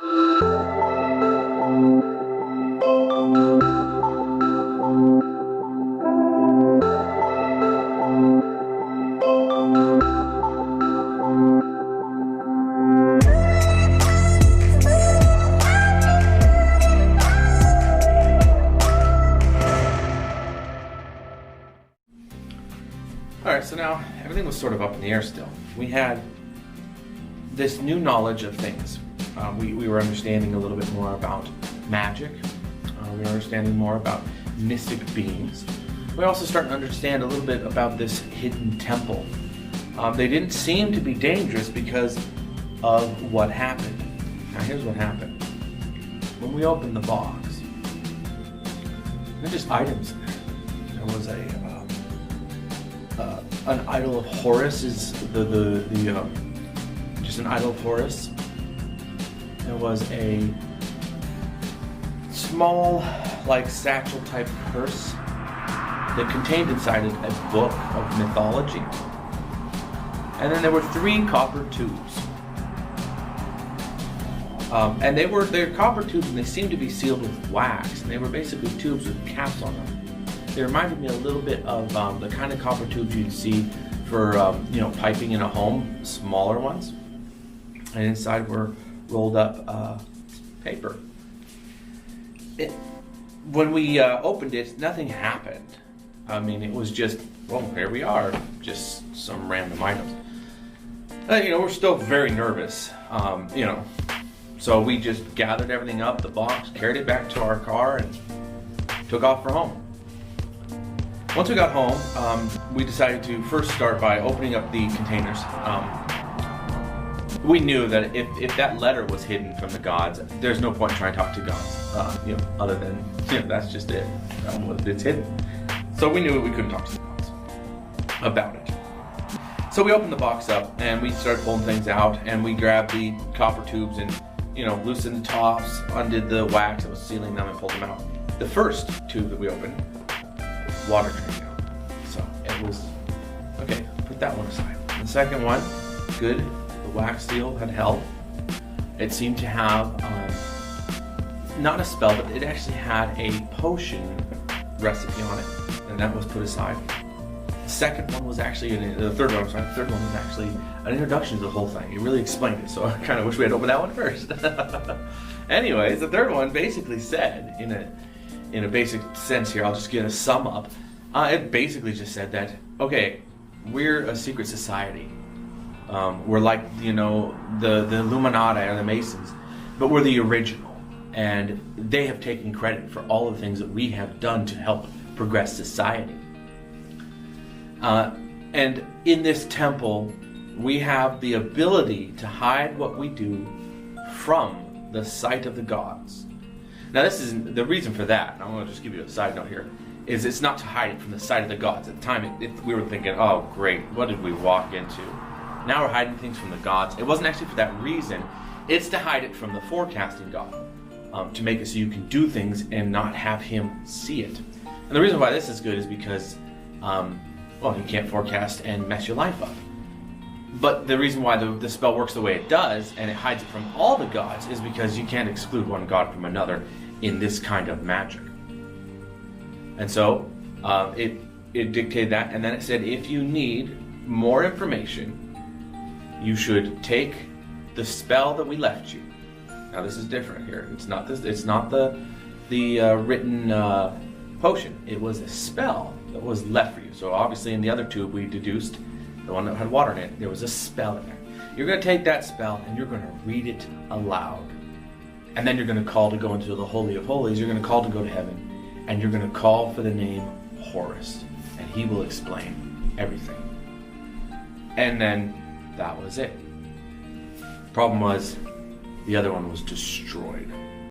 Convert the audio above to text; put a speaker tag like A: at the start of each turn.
A: Alright, so now everything was sort of up in the air still. We had this new knowledge of things. We were understanding a little bit more about magic. We were understanding more about mystic beings. We also started to understand a little bit about this hidden temple. They didn't seem to be dangerous because of what happened. Now here's what happened. When we opened the box, there were just items in there. There was an idol of Horus, is just an idol of Horus. There was a small, like, satchel type purse that contained inside it a book of mythology. And then there were 3 copper tubes. And they're copper tubes, and they seemed to be sealed with wax. And they were basically tubes with caps on them. They reminded me a little bit of the kind of copper tubes you'd see for piping in a home, smaller ones. And inside were rolled up paper. When we opened it, nothing happened. I mean, it was just, well, here we are, just some random items. We're still very nervous, so we just gathered everything up, the box, carried it back to our car, and took off for home. Once we got home, we decided to first start by opening up the containers. We knew that if that letter was hidden from the gods, there's no point trying to talk to gods, other than, that's just it. It's hidden. So we knew we couldn't talk to the gods about it. So we opened the box up and we started pulling things out, and we grabbed the copper tubes and, loosened the tops, undid the wax that was sealing them, and pulled them out. The first tube that we opened, water draining out. So it was, okay, put that one aside. The second one, good. The wax seal had held. It seemed to have, not a spell, but it actually had a potion recipe on it, and that was put aside. The second one was actually, the third one was actually an introduction to the whole thing. It really explained it, so I kind of wish we had opened that one first. Anyways, the third one basically said, in a basic sense here, I'll just get a sum up. It basically just said that, okay, we're a secret society. We're like, the Illuminati or the Masons, but we're the original. And they have taken credit for all the things that we have done to help progress society. And in this temple, we have the ability to hide what we do from the sight of the gods. Now, this is the reason for that. I'm going to just give you a side note here. Is it's not to hide it from the sight of the gods. At the time, we were thinking, oh, great, what did we walk into? Now we're hiding things from the gods. It wasn't actually for that reason. It's to hide it from the forecasting god, to make it so you can do things and not have him see it. And the reason why this is good is because, he can't forecast and mess your life up. But the reason why the spell works the way it does, and it hides it from all the gods, is because you can't exclude one god from another in this kind of magic. And so it dictated that, and then it said if you need more information, you should take the spell that we left you. Now this is different here. It's not this. It's not the written potion. It was a spell that was left for you. So obviously in the other tube we deduced, the one that had water in it, there was a spell in there. You're going to take that spell and you're going to read it aloud. And then you're going to call to go into the Holy of Holies. You're going to call to go to heaven. And you're going to call for the name Horus. And he will explain everything. And then that was it. Problem was, the other one was destroyed.